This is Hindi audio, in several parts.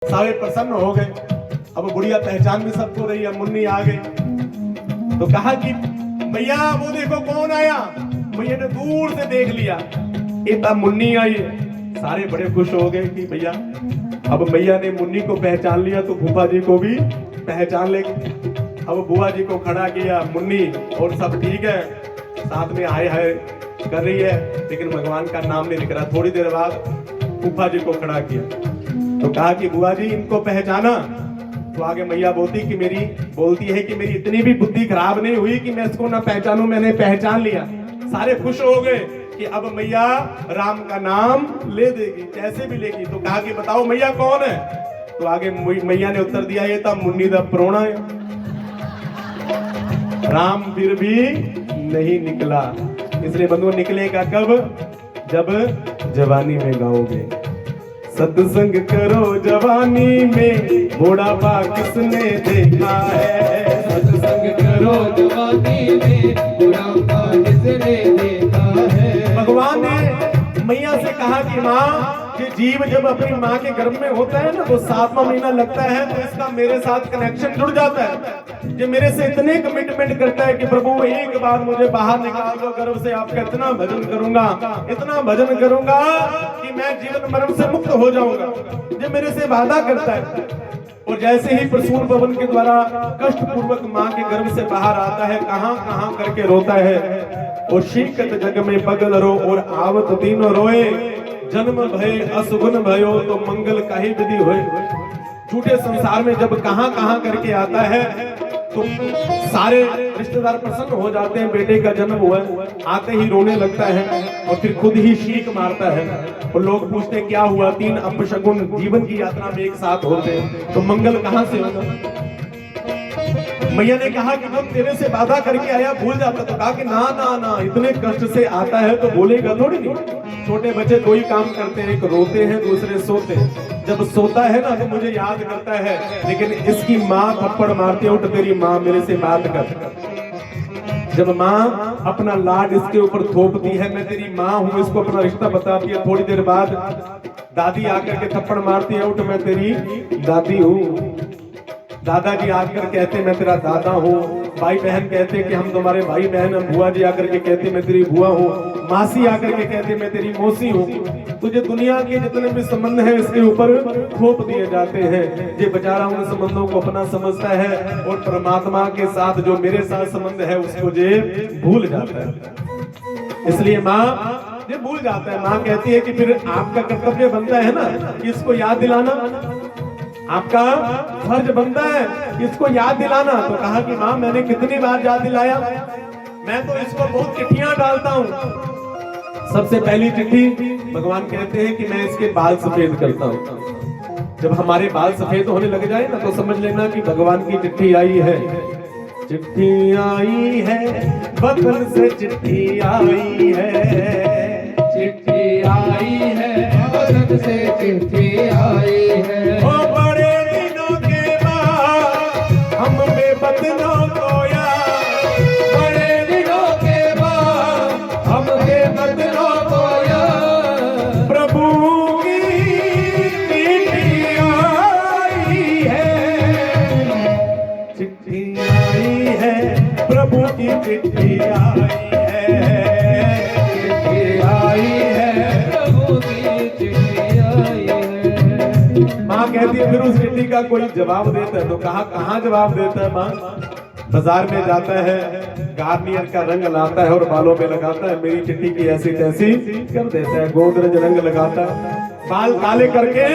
सारे प्रसन्न हो गए। अब बुढ़िया पहचान भी सबको रही है, मुन्नी आ गई तो कहा कि भैया वो देखो कौन आया। भैया ने दूर से देख लिया, इतना मुन्नी आई है। सारे बड़े खुश हो गए कि भैया अब भैया ने मुन्नी को पहचान लिया तो फूफा जी को भी पहचान लेंगे। अब बुआ जी को खड़ा किया, मुन्नी और सब ठीक है, साथ में आए है कर रही है, लेकिन भगवान का नाम नहीं लिख रहा। थोड़ी देर बाद फूफा जी को खड़ा किया तो कहा कि बुआ जी इनको पहचाना। तो आगे मैया बोलती है कि मेरी इतनी भी बुद्धि खराब नहीं हुई कि मैं इसको ना पहचानूं, मैंने पहचान लिया। सारे खुश हो गए कि अब मैया राम का नाम ले देगी, कैसे भी लेगी। तो कहा कि बताओ मैया कौन है। तो आगे मैया ने उत्तर दिया, ये था मुन्नी दा प्रोणा है। राम फिर भी नहीं निकला। इसलिए बंधु निकलेगा कब, जब जवानी में गाओगे। सत्संग करो जवानी में, बुढ़ापा किसने देखा है। सत्संग करो जवानी में, बुढ़ापा किसने देखा है। भगवान ने मैया से कहा कि माँ, कि जीव जब अपनी माँ के गर्भ में होता है ना तो 7वां महीना लगता है तो इसका मेरे साथ कनेक्शन जुड़ जाता है। ये मेरे से इतने कमिटमेंट करता है कि प्रभु एक बार मुझे बाहर निकाल दो गर्भ से, आपका इतना भजन करूंगा, इतना भजन करूंगा कि मैं जीवन मरण से मुक्त हो जाऊंगा। ये मेरे से वादा करता है। और जैसे ही प्रसून पवन के द्वारा कष्ट पूर्वक माँ के गर्भ से बाहर आता है, कहां कहां करके रोता है। और शीकत जग में पगल रो और आवत तीनों रोए, जन्म भय असुगुन भयो तो मंगल काहे विधि होए। झूठे संसार में जब कहां कहां करके आता है तो सारे रिश्तेदार प्रसन्न हो जाते हैं, बेटे का जन्म हुआ। आते ही रोने लगता है और फिर खुद ही शीख मारता है। और लोग पूछते हैं क्या हुआ। 3 अपशगुन जीवन की यात्रा में एक साथ होते हैं तो मंगल कहां से होगा। मैया ने कहा कि जब तेरे से वादा करके आया भूल जाता। तो कहा कि ना ना ना, इतने कष्ट से आता है तो बोलेगा थोड़ी नहीं। छोटे बच्चे 2 ही काम करते हैं, एक रोते हैं, दूसरे सोते हैं। जब सोता है ना तो मुझे याद करता है, लेकिन इसकी माँ थप्पड़ मारती है, उठ तेरी माँ मेरे से बात कर। जब माँ अपना लाड इसके ऊपर थोपती है, मैं तेरी माँ हूँ, इसको अपना रिश्ता बताती है। थोड़ी देर बाद दादी आकर के थप्पड़ मारती है, उठ मैं तेरी दादी हूँ। दादाजी आकर कहते मैं तेरा दादा हूँ। भाई बहन कहते कि हम तुम्हारे भाई बहन हैं। बुआ जी आकर के कहते मैं तेरी बुआ हूँ। मासी आकर के कहते मैं तेरी मौसी हूँ। तुझे दुनिया के जितने भी संबंध हैं इसके ऊपर थोप दिए जाते हैं। ये बेचारा उन संबंधों को अपना समझता है और परमात्मा के साथ जो मेरे साथ संबंध है उसको ये भूल जाता है। इसलिए माँ ये भूल जाता है। माँ कहती है कि फिर आपका कर्तव्य बनता है ना कि इसको याद दिलाना, आपका फर्ज बनता है इसको याद दिलाना। तो कहा कि माँ मैंने कितनी बार याद दिलाया, मैं तो इसको बहुत चिट्ठियां डालता हूँ। सबसे पहली चिट्ठी भगवान कहते हैं कि मैं इसके बाल सफेद करता हूँ। जब हमारे बाल सफेद होने लग जाए ना तो समझ लेना कि भगवान की चिट्ठी आई है। चिट्ठी आई है बदन से, चिट्ठी आई है, चिट्ठी आई है बदन से, चिट्ठी आई है। ओ बड़े दिनों के बाद हम बेबदनों को याद, बड़े दिनों के बाद हम बेबदनों को याद। प्रभु की चिट्ठी आई है, चिट्ठी आई है, प्रभु की चिट्ठी आई है, चिट्ठी आई है, प्रभु की चिट्ठी आई है। माँ कहती है फिर उस चिट्ठी का कोई जवाब देता है। तो कहाँ जवाब देता है। माँ बाजार में जाता है, गार्नियर का रंग लाता है और बालों में लगाता है, मेरी चिट्ठी की ऐसी तैसी कर देता है। गोदरेज रंग लगाता है, बाल काले करके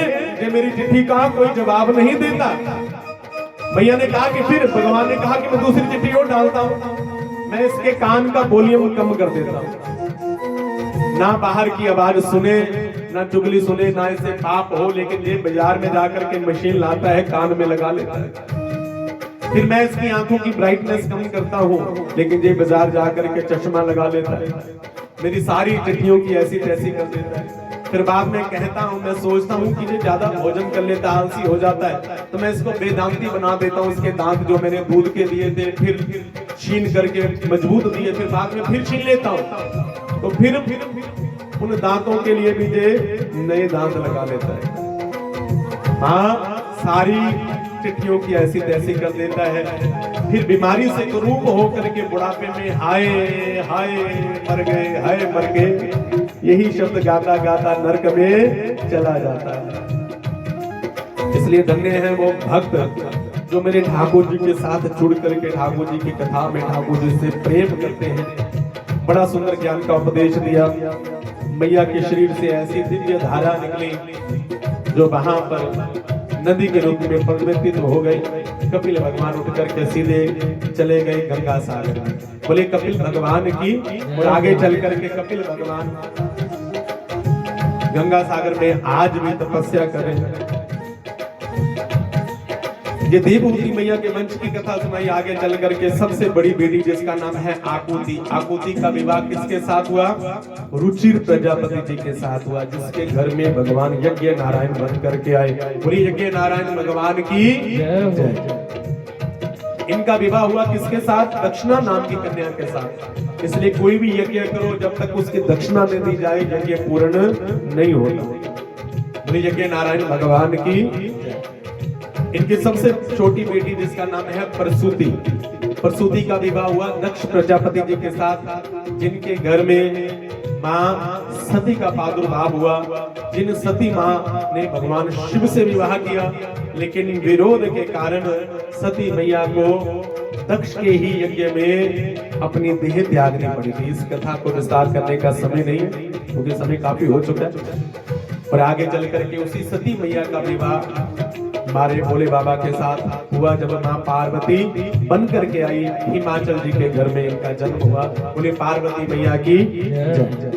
ये मेरी चिट्ठी का कोई जवाब नहीं देता। भैया ने कहा कि फिर भगवान ने कहा कि मैं दूसरी चिट्ठी और डालता हूँ। मैं इसके कान का वॉल्यूम कम कर देता हूँ, ना बाहर की आवाज सुने, ना चुगली सुने, ना इसे पाप हो। लेकिन ये बाजार में जाकर के मशीन लाता है, कान में लगा लेता है। फिर मैं इसकी आंखों की ब्राइटनेस कम करता हूँ, लेकिन ये बाजार जाकर के चश्मा लगा लेता है। मेरी सारी चिट्ठियों की ऐसी तैसी कर देता है। फिर बाद में कहता हूँ, मैं सोचता हूँ कि ये ज्यादा भोजन कर लेता, आलसी हो जाता है, तो मैं इसको बेदांती बना देता हूँ। इसके दांत जो मैंने दूध के दिए थे फिर छीन करके मजबूत दिए, फिर बाद में फिर छीन लेता हूँ। तो फिर उन दांतों के लिए भी ये नए दांत लगा लेता है। हाँ सारी चिट्ठियों की ऐसी तैसी कर देता है। फिर बीमारी से कुरूप होकर के बुढ़ापे में हाय हाय मर गए, हाय मर गए, यही शब्द गाता गाता नरक में चला जाता है। इसलिए धन्य है वो भक्त जो मेरे ठाकुर जी के साथ जुड़ करके ठाकुर जी की कथा में ठाकुर जी से प्रेम करते हैं। बड़ा सुंदर ज्ञान का उपदेश दिया। मैया के शरीर से ऐसी दिव्य धारा निकली जो वहां पर नदी के रूप में परिवर्तित हो गई। कपिल भगवान उठ करके सीधे चले गए गंगा सागर में। बोले कपिल भगवान की, और आगे चल करके कपिल भगवान गंगा सागर में आज भी तपस्या कर रहे हैं। ये देवहूति मैया के वंश की कथा सुनाई। आगे चल करके सबसे बड़ी बेटी जिसका नाम है आकुति, आकुति का विवाह किसके साथ हुआ? रुचिर प्रजापति जी के साथ हुआ, जिसके घर में भगवान यज्ञ नारायण बन करके आए। पूरी यज्ञ नारायण भगवान की जय। इनका विवाह हुआ किसके साथ? दक्षिणा नाम की कन्या के साथ। इसलिए कोई भी यज्ञ करो जब तक उसकी दक्षिणा न दी जाए यज्ञ पूर्ण नहीं होता। बोले यज्ञ नारायण भगवान की। इनकी सबसे छोटी बेटी जिसका नाम है प्रसूति, प्रसूति का विवाह हुआ दक्ष प्रजापति जी के साथ, जिनके घर में मां सती का प्रादुर्भाव हुआ। जिन सती मां ने भगवान शिव से विवाह किया, लेकिन विरोध के कारण सती मैया को दक्ष के ही यज्ञ में अपनी देह त्यागनी पड़ी थी। इस कथा को विस्तार करने का समय नहीं है क्योंकि समय काफी हो चुका है। और आगे चल करके उसी सती मैया का विवाह हमारे भोले बाबा के साथ हुआ जब मां पार्वती बन करके आई। हिमाचल जी के घर में इनका जन्म हुआ। बोले पार्वती मैया की जय।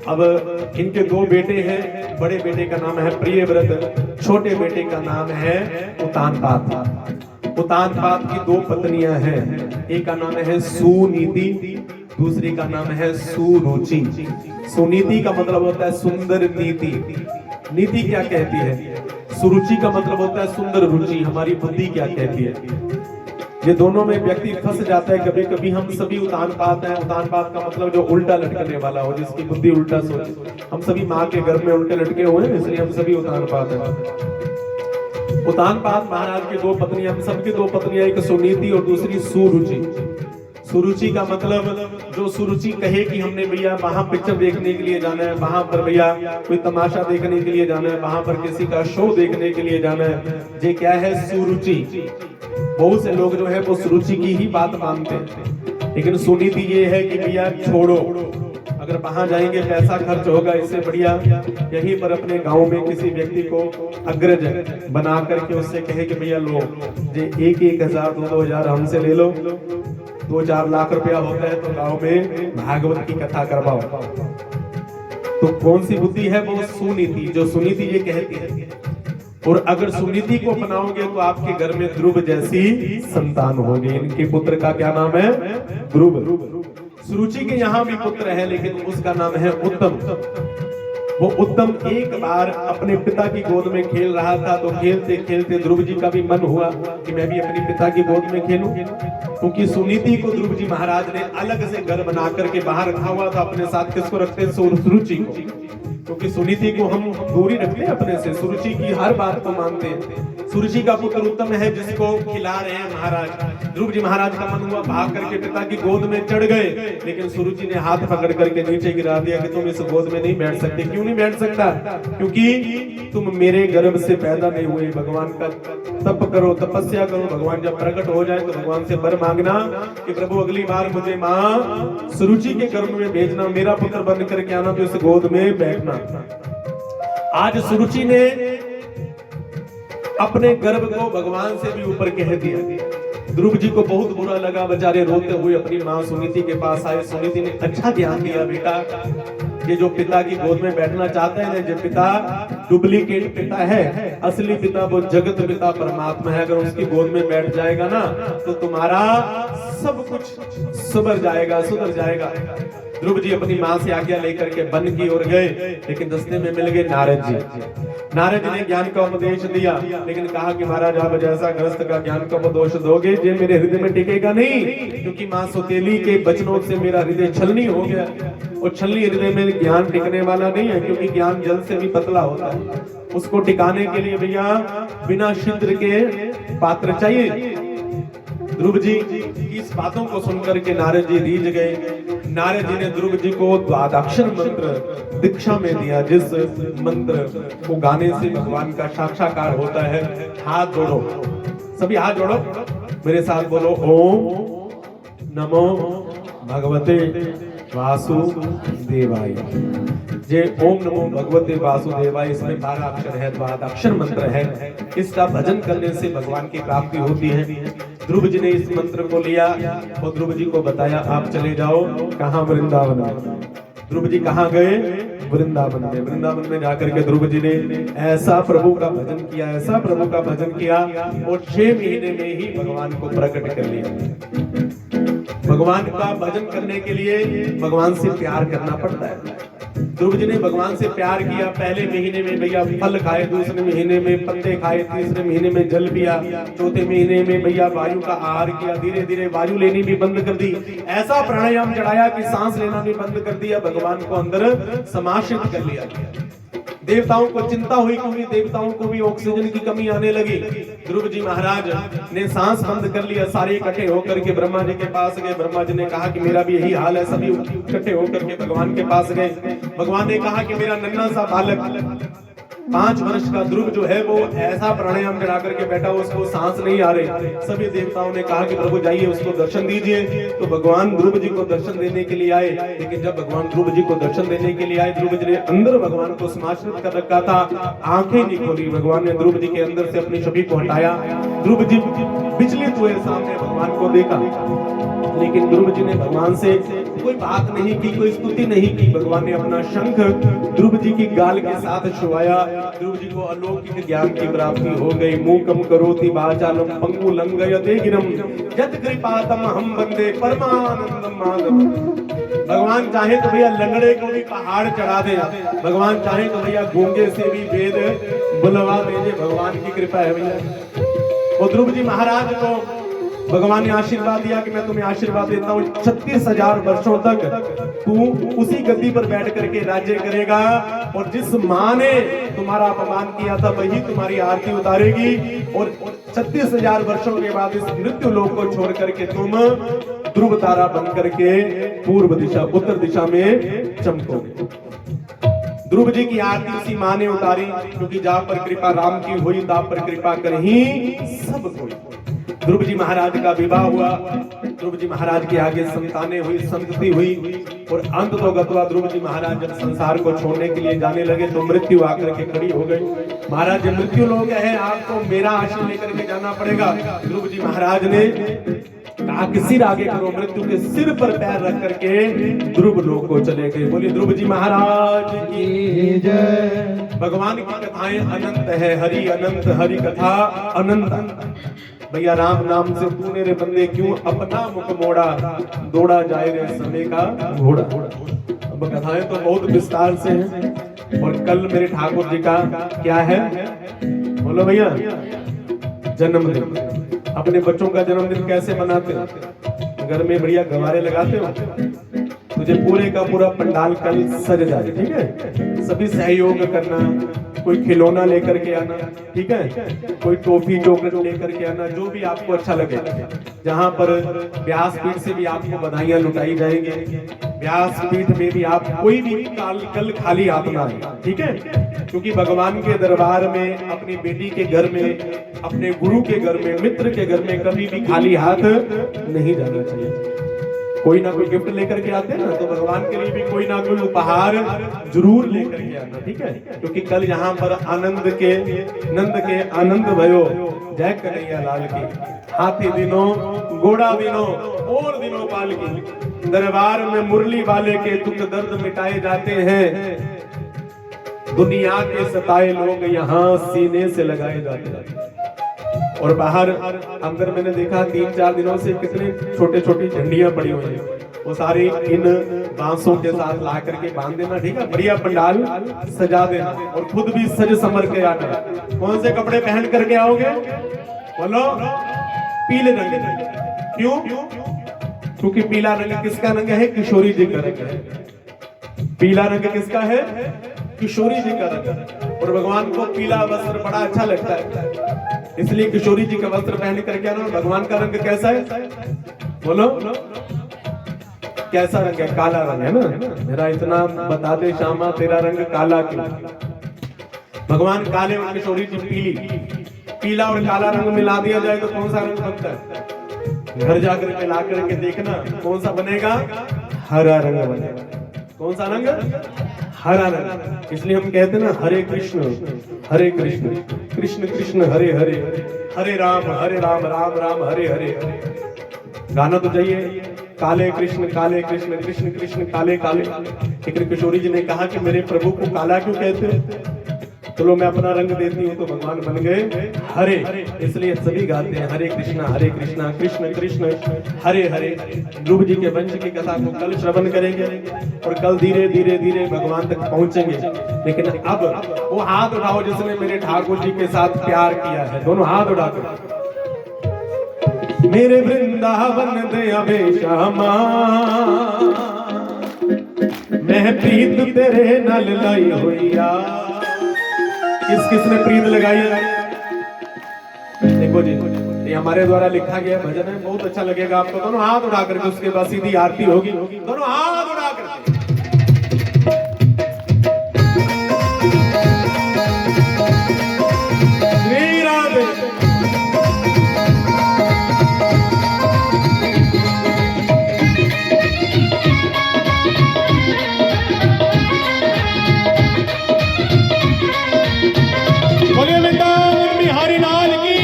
अब इनके दो बेटे हैं। बड़े बेटे का नाम है प्रियव्रत, छोटे बेटे का नाम है उतानपाद। उतानपाद की दो पत्नियां हैं। एक का नाम है सुनीति, दूसरी का नाम है सुरुचि। सुनीति का मतलब होता है सुंदर नीति। नीति क्या कहती है? सुरुचि का मतलब होता है सुंदर रुचि। हमारी बुद्धि क्या कहती है? ये दोनों में व्यक्ति फंस जाता है। कभी कभी हम सभी उतानपाद हैं। उतानपाद का मतलब जो उल्टा लटकने वाला हो, जिसकी बुद्धि उल्टा सोचे। हम सभी माँ के घर में उल्टे लटके हुए हैं, इसलिए हम सभी उतानपाद हैं। उतानपाद महाराज की दो पत्नियां, हम सबकी दो पत्नियां, एक सुनीति और दूसरी सुरुचि। सुरुचि का मतलब जो सुरुचि कहे कि हमने भैया वहां पिक्चर देखने के लिए जाना है, वहां पर भैया कोई तमाशा देखने के लिए जाना है, वहां पर किसी का शो देखने के लिए जाना है, ये क्या है? सुरुचि। बहुत से लोग जो है वो सुरुचि की ही बात मानते हैं, लेकिन सुनीति ये है कि भैया छोड़ो, अगर वहां जाएंगे पैसा खर्च होगा, इससे बढ़िया यहीं पर अपने गांव में किसी व्यक्ति को अग्रज बना करके उससे कहे कि भैया लो, ये 1,000 2,000 हमसे ले लो, 2-4 लाख रुपया होता है तो गांव में भागवत की कथा करवाओ। तो कौन सी बुद्धि है? वो सुनीति। जो सुनीति ये कहती है। और अगर सुनीति को अपनाओगे तो आपके घर में ध्रुव जैसी संतान होगी। इनके पुत्र का क्या नाम है? ध्रुव। सुरुचि के यहाँ भी पुत्र है, लेकिन उसका नाम है उत्तम। वो उत्तम एक बार अपने पिता की गोद में खेल रहा था, तो खेलते खेलते ध्रुव जी का भी मन हुआ कि मैं भी अपने पिता की गोद में खेलूं। क्योंकि सुनीति को ध्रुव जी महाराज ने अलग से घर बना करके बाहर रखा हुआ था अपने साथ। किसको रखते? सुरुचि को। क्योंकि सुनीति को हम दूरी रखते हैं अपने से, सुरुचि की हर बात को मानते हैं। सुरुचि का पुत्र उत्तम है जिसको खिला रहे हैं महाराज। ध्रुव जी महाराज का मन हुआ, भाग करके पिता की गोद में चढ़ गए, लेकिन सुरुचि ने हाथ पकड़ करके नीचे गिरा दिया कि तुम इस गोद में नहीं बैठ सकते। क्यों नहीं बैठ सकता? क्योंकि तुम मेरे गर्भ से पैदा नहीं हुए। भगवान का तप करो, तपस्या करो, भगवान जब प्रकट हो जाए तो भगवान से वर मांगना कि प्रभु अगली बार मुझे माँ सुरुचि के गर्भ में भेजना, मेरा पुत्र बन करके आना, तो इस गोद में बैठना। आज सुरुचि ने अपने गर्भ को भगवान से भी ऊपर कह दिया। ध्रुव जी को बहुत बुरा लगा, बेचारे रोते हुए अपनी मां सुनीति के पास आए। सुनीति ने अच्छा ध्यान दिया, बेटा ये जो पिता की गोद में बैठना चाहता है ना, जो पिता डुप्लीकेट पिता है, असली पिता वो जगत पिता परमात्मा है। अगर उसकी गोद में बैठ जाएगा ना तो तुम्हारा सब कुछ सुधर जाएगा, सुधर जाएगा। ध्रुव जी अपनी मां से आज्ञा लेकर के वन की ओर गए, लेकिन रास्ते में मिल गए नारद जी। नारद जी ने ज्ञान का उपदेश दिया, लेकिन कहा कि महाराज आप जैसा ग्रस्त का ज्ञान का उपदेश दोगे ये मेरे हृदय में टिकेगा नहीं, क्योंकि मां सौतेली के वचनों से मेरा हृदय छलनी हो गया। और छलनी हृदय में ज्ञान टिकने वाला नहीं है, क्योंकि ज्ञान जल से भी पतला होता है। उसको टिकाने के लिए भैया बिना छिद्र के पात्र चाहिए। ध्रुव जी की इस बातों को सुनकर के नारद जी रीझ गए। नारद जी ने ध्रुव जी को द्वादक्षर मंत्र दीक्षा में दिया, जिस मंत्र को गाने से भगवान का साक्षात्कार होता है। हाथ जोड़ो, सभी हाथ जोड़ो, मेरे साथ बोलो, ओम नमो भगवते वासुदेवाय। जे ओम नमो भगवते वासुदेवाय, इसमें 12 अक्षर है, द्वादक्षर मंत्र है। इसका भजन करने से भगवान की प्राप्ति होती है। ध्रुव जी ने इस मंत्र को लिया और ध्रुव जी को बताया, आप चले जाओ कहाँ? वृंदावन में। ध्रुव जी कहाँ गए? वृंदावन में। वृंदावन में जाकर के ध्रुव जी ने ऐसा प्रभु का भजन किया, ऐसा प्रभु का भजन किया, और 6 महीने में ही भगवान को प्रकट कर लिया। भगवान का भजन करने के लिए भगवान से प्यार करना पड़ता है। ध्रुव जी ने भगवान से प्यार किया। पहले महीने में भैया फल खाए, दूसरे महीने में पत्ते खाए, तीसरे महीने में जल पिया, चौथे महीने में भैया वायु का आहार किया। धीरे धीरे वायु लेनी भी बंद कर दी। ऐसा प्राणायाम चढ़ाया कि सांस लेना भी बंद कर दिया। भगवान को अंदर समाश्रित कर लिया। देवताओं को चिंता हुई क्योंकि देवताओं को भी ऑक्सीजन की कमी आने लगी। ध्रुव जी महाराज ने सांस बंद कर लिया। सारे इकट्ठे होकर के ब्रह्मा जी के पास गए। ब्रह्मा जी ने कहा कि मेरा भी यही हाल है। सभी इकट्ठे होकर के भगवान के पास गए। भगवान ने कहा कि मेरा नन्हा सा बालक 5 वर्ष का ध्रुव जो है वो ऐसा प्राणायाम करा करके बैठा, उसको सांस नहीं आ रही। सभी देवताओं ने कहा कि प्रभु जाइए उसको दर्शन दीजिए। तो भगवान ध्रुव जी को दर्शन देने के लिए आए। लेकिन जब भगवान ध्रुव जी को दर्शन देने के लिए आए, ध्रुव जी ने अंदर भगवान को समाश्रित कर रखा था, आंखें नहीं खोली। भगवान ने ध्रुव जी के अंदर से अपनी छवि को हटाया। ध्रुव जी विचलित हुए, सामने भगवान को देखा, लेकिन ध्रुव जी ने भगवान से कोई बात नहीं की, कोई स्तुति नहीं की। भगवान ने अपना शंख ध्रुव जी की गाल के साथ छुआया। ध्रुव जी को अलौकिक ज्ञान की प्राप्ति हो गई। मूकम करोति वाचालम पंगु लंघयते गिरम यत् कृपातम हम वंदे परमानंदम माधवम। भगवान चाहे तो भैया लंगड़े को भी पहाड़ चढ़ा दे, भगवान चाहे तो भैया गूंगे से भी वेद बुलवा दे। भगवान की कृपा है भैया। और ध्रुव जी महाराज को भगवान ने आशीर्वाद दिया कि मैं तुम्हें आशीर्वाद देता हूँ, 36,000 वर्षों तक तू उसी गद्दी पर बैठ करके राज्य करेगा। और जिस माँ ने तुम्हारा अपमान किया था वही तुम्हारी आरती उतारेगी। और 36,000 वर्षों के बाद इस मृत्यु लोक को छोड़ करके तुम ध्रुव तारा बन करके पूर्व दिशा, उत्तर दिशा में चमकोगे। ध्रुव जी की आरती उसी माँ ने उतारी, क्योंकि जहाँ पर कृपा राम की हुई ता पर कृपा कर ही सब कोई। ध्रुव जी महाराज का विवाह हुआ। ध्रुव जी महाराज के आगे संतानें हुई, संतति हुई। और अंत तो गतवा ध्रुव जी महाराज जब संसार को छोड़ने के लिए जाने लगे तो मृत्यु आकर के खड़ी हो गई। महाराज जब मृत्यु लोग है, आपको मेरा आश्रय लेकर के जाना पड़ेगा। ध्रुव जी महाराज ने कहा कि सिर आगे करो। मृत्यु के सिर पर पैर रख करके ध्रुव लोक को चले गए। बोलिए ध्रुव जी महाराज की जय। भगवान की कथाएं अनंत है, हरि अनंत, हरि कथा अनंत। भैया राम नाम से तूने रे बंदे क्यों अपना मुख मोड़ा, दौड़ा जाए रे समय का घोड़ा। अब कथाएं तो बहुत विस्तार से हैं। और कल मेरे ठाकुर जी का क्या है, बोलो भैया? जन्मदिन। अपने बच्चों का जन्मदिन कैसे मनाते हो? घर में बढ़िया गवारे लगाते हो। तुझे पूरे का पूरा पंडाल कल सज जाए, ठीक है? सभी सहयोग करना, कोई खिलौना लेकर के आना, ठीक है? कोई टॉफी चॉकलेट लेकर के आना, जो भी आपको अच्छा लगे। जहाँ पर व्यासपीठ से भी आपको बधाइयाँ लुटाई जाएंगी। व्यासपीठ में भी आप कोई भी कल खाली हाथ ना आए, ठीक है? क्योंकि भगवान के दरबार में, अपनी बेटी के घर में, अपने गुरु के घर में, मित्र के घर में कभी भी खाली हाथ नहीं जाना चाहिए। कोई ना कोई गिफ्ट लेकर के आते हैं ना, तो भगवान के लिए भी कोई ना कोई उपहार जरूर लेकर के आना, ठीक है? क्योंकि कल यहाँ पर नंद के आनंद भयो, जय कन्हैया लाल की। हाथी दिनों घोड़ा दिनों और दिनों पाल की। दरबार में मुरली वाले के दुख दर्द मिटाए जाते हैं। दुनिया के सताए लोग यहाँ सीने से लगाए जाते हैं। और बाहर अंदर मैंने देखा 3-4 दिनों से कितने छोटे छोटी झंडियां पड़ी हुई हैं। वो सारी इन बांसों के साथ ला करके बांध देना, ठीक है? बढ़िया पंडाल सजा देना और खुद भी सज संवर के आना। कौन से कपड़े पहन करके आओगे? बोलो पीले रंग के। क्यों? क्योंकि पीला रंग किसका रंग है? किशोरी जी का रंग है। पीला रंग किसका है? किशोरी जी का रंग है। और भगवान को पीला वस्त्र बड़ा अच्छा लगता है, इसलिए किशोरी जी का वस्त्र पहन करके आना। भगवान का रंग कैसा है बोलो, कैसा रंग है? काला रंग है ना। मेरा इतना बता दे श्यामा तेरा रंग काला क्यों? भगवान काले और किशोरी जी पीली। पीला और काला रंग मिला दिया जाए तो कौन सा रंग बनता है? घर जाकर के ला करके देखना कौन सा बनेगा? हरा रंग बनेगा। कौन सा रंग? हरा रंग। इसलिए हम कहते हैं ना हरे कृष्ण कृष्ण कृष्ण हरे हरे, हरे राम राम राम हरे हरे। गाना तो चाहिए काले कृष्ण कृष्ण कृष्ण काले काले। लेकिन किशोरी जी ने कहा कि मेरे प्रभु को काला क्यों कहते हो? चलो मैं अपना रंग देती हूँ, तो भगवान बन गए हरे। इसलिए सभी गाते हैं हरे कृष्णा कृष्ण कृष्ण हरे हरे। ध्रुव जी के वंश की कथा को कल श्रवण करेंगे और कल धीरे धीरे धीरे भगवान तक पहुंचेंगे। लेकिन अब वो हाथ उठाओ जिसने मेरे ठाकुर जी के साथ प्यार किया है, दोनों हाथ उठाकर। मेरे वृंदावन दया बेश्यामा, मैं प्रीत तेरे नल लाई होइया। किसने प्रीत लगाई है? देखो जी, ये हमारे द्वारा लिखा गया भजन है, बहुत अच्छा लगेगा आपको। दोनों हाथ उठा करके उसके बाद सीधी आरती होगी। दोनों हाथ उठा करके श्री राधे। बोलिए वृंदावन बिहारी लाल की।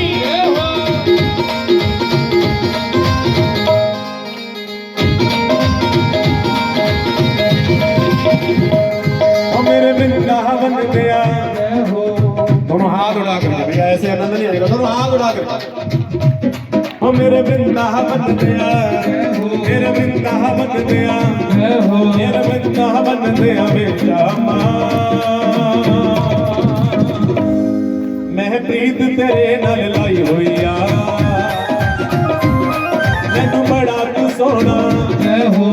मेरे वृंदावन गया, दोनों हाथ उड़ा कर भैया, ऐसे आनंद नहीं आएगा। दोनों हाथ उड़ा कर मेरे वृंदावन गया, मेरे वृंदावन गया, मेरे वृंदावन गया बेश्यामा। मैं प्रीत तेरे नाल लाई होइया, मैनू बड़ा तू सोना, मैनू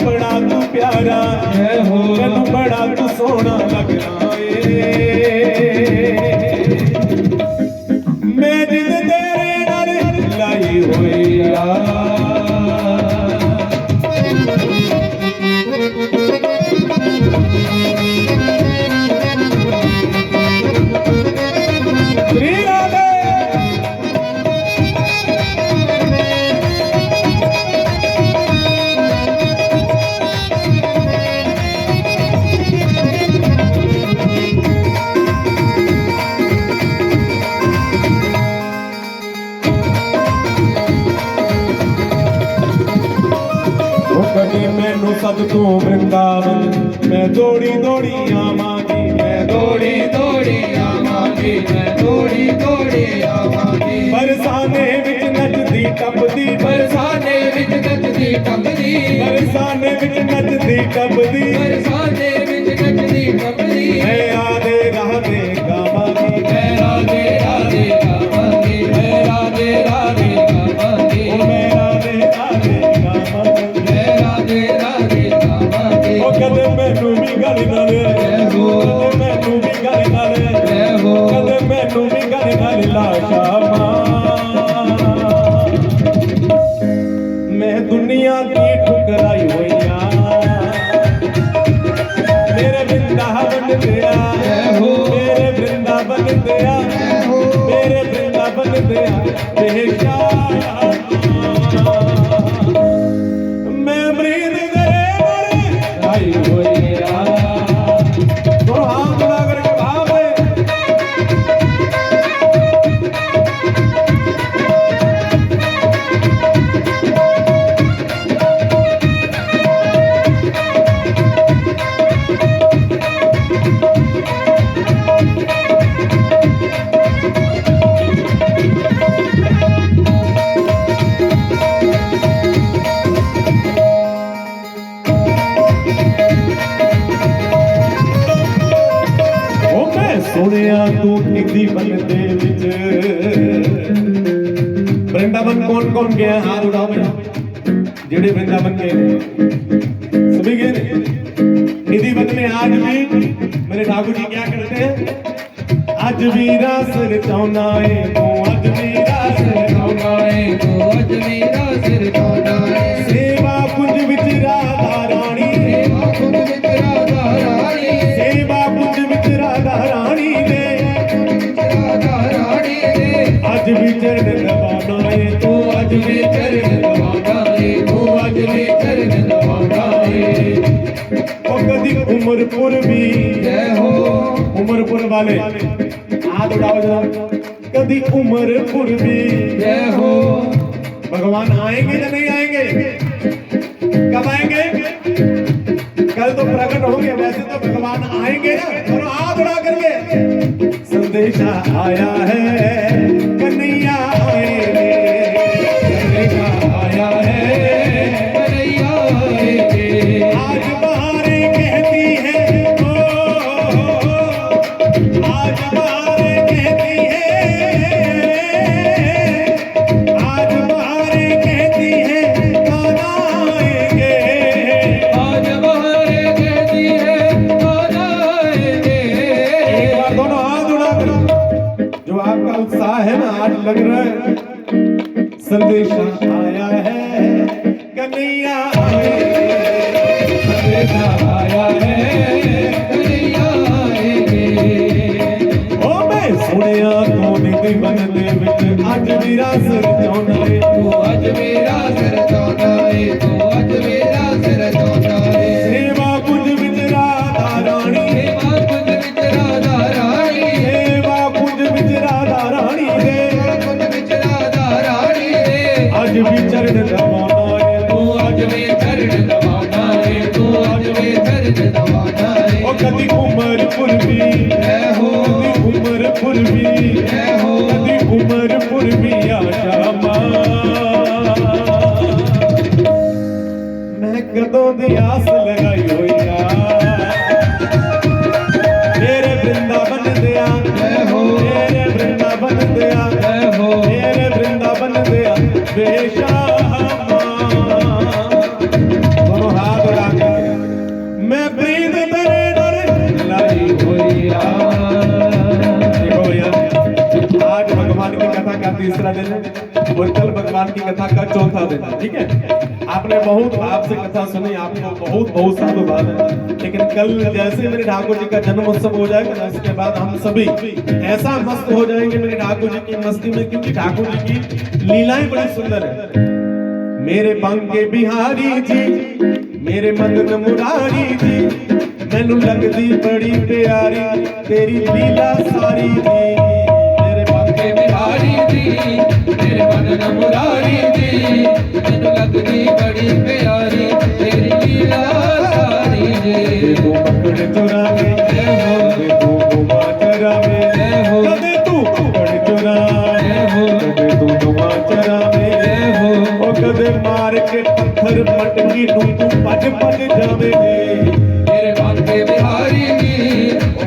बड़ा तू प्यारा, मैनू बड़ा तू सोना लगना है। मैं जिद तेरे नाल लाई होइया। श्री राधे। मैनू सद तू वृंदावन, मैं दौड़ी दौड़ी आवांगी, मैं दौड़ी दौड़ी आवांगी, मैं दौड़ी दौड़ी आवांगी। बरसाने विच नचदी टपदी, बरसाने विच नचदी टपदी, बरसाने विच नचदी टपदी, बरसाने विच नचदी टपदी। मैं राधे राधे गावांगी, मैं राधे राधे गावांगी, मैं राधे राधे गावांगी, मैं राधे राधे गावांगी, मैं राधे राधे गावांगी। ओ कदे मैनू भी गल नाल, कदे मैनू भी गल नाल, कदे मैनू भी गल नाल ला श्यामा। मैं दुनिया की ठुकराई होइया, मेरे वृंदावन दया, मेरे वृंदावन दया, मेरे वृंदावन दया बेश्यामा। मैं प्रीत तेरे नाल लाई होइया। तो हाथ उठा करके भावे सुनिया तू निधि बन दे विच। वृंदावन कौन कौन गया? हाथ उठाओ भैया, जेड़े वृंदावन गए सभी गए। निधि वन में आज भी मेरे ठाकुर जी क्या करते हैं? अज वीरा सिर चाहुंदा है तू अज वीरा सिर चाहुंदा है तू अज वीरा सिर चाहुंदा है सेवा कुंज विच राधा रानी सेवा कुंज विच राधा रानी सेवा कुंज विच राधा रानी दे राधा रानी दे अज भी चरण दबाना है तू अज भी चरण दबाना है तू अज भी चरण दबाना है ओ कदी उमरपुर भी जय हो उमरपुर वाले हाथ उठाओ जरा कदी उमरपुर भी जय हो भगवान आएंगे या नहीं आएंगे कब आएंगे कल तो प्रकट होंगे वैसे तो भगवान आएंगे ना और हाथ उठा करके संदेशा आया है कन्हैया आएंगे संदेशा आया है कन्हैया आएंगे आज बहारें कहती है आज बहारें कहती है आज बहारें कहती है काना आएंगे आज बहारें कहती है काना आएंगे एक बार दोनों हाथ उड़ा कर जो आपका उत्साह है ना आज लग रहा है संदेशा आया है कन्हैया आएंगे संदेशा आया है कन्हैया आएंगे ओ मैं सुनिया तू निधि बन दे विच अज वीरा सिर चाहुंदा है तू अज वीरा सिर चाहुंदा है तू अज वीरा सिर चाहुंदा है सेवा कुंज विच राधा रानी सेवा कुंज विच राधा रानी सेवा कुंज विच राधा रानी दे कुंज विच राधा रानी दे अज भी चरण दबाना है तू अज भी चरण दबाना है तू अज भी चरण दबाना है ओ कदी उमरपुर भी जय हो कदी उमरपुर भी जय हो कदी उमरपुर भी आशा मैं कदों दी आस लगाई होई मेरे वृंदावन दिया जय हो मेरे वृंदावन दिया जय हो मेरे वृंदावन दिया बेशामा दोनों हाथ उड़ा के मैं प्रीत तेरे डर लाई होइया देखो भैया आज भगवान की कथा का तीसरा दिन है और कल भगवान की कथा का चौथा दिन है ठीक है आपने बहुत आपसे कथा सुनी आपको बहुत बहुत साधुवाद है लेकिन कल जैसे मेरे ठाकुर जी का जन्म उत्सव हो जाएगा ना इसके बाद हम सभी ऐसा मस्त हो जाएंगे मेरे ठाकुर जी की मस्ती में क्योंकि ठाकुर जी की लीलाएं बड़ी सुंदर है मेरे बांके बिहारी जी मेरे मदन मुरारी जी मैनू लगदी बड़ी प्यारी तेरी लीला सारी जी मेरे बांके के बिहारी जी मेरे मदन मुरारी जी मैनू लगदी बड़ी प्यारी तेरी लीला सारी जी तू पकड़ चुरा में जय हो तू घुमा चरा में जय हो कदे तू पकड़ चुरा जय हो कदे तू घुमा चरा में जय हो ओ कदे मार के पत्थर मटकी तू भज भज जावेगी मेरे बांके बिहारी जी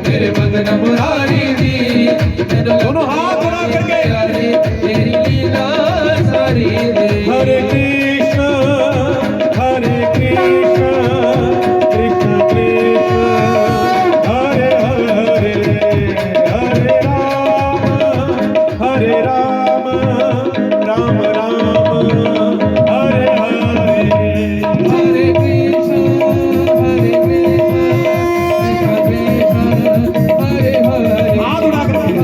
मेरे मदन मुरारी जी मैनू दोनों हाथ उड़ा करके तेरी लीला सारी जी हरे कृष्ण कृष्ण कृष्ण हरे हरे हरे राम राम राम हरे हरे हरे कृष्ण कृष्ण हरे हरे हाथ उड़ा करके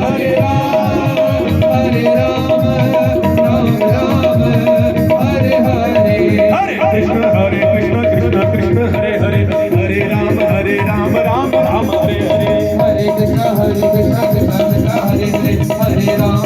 हरे राम राम राम हरे हरे हरे कृष्ण कृष्ण हरे हरे हरे राम राम राम हरे हरे हरे कृष्ण कृष्ण कृष्ण हरे हरे हरे राम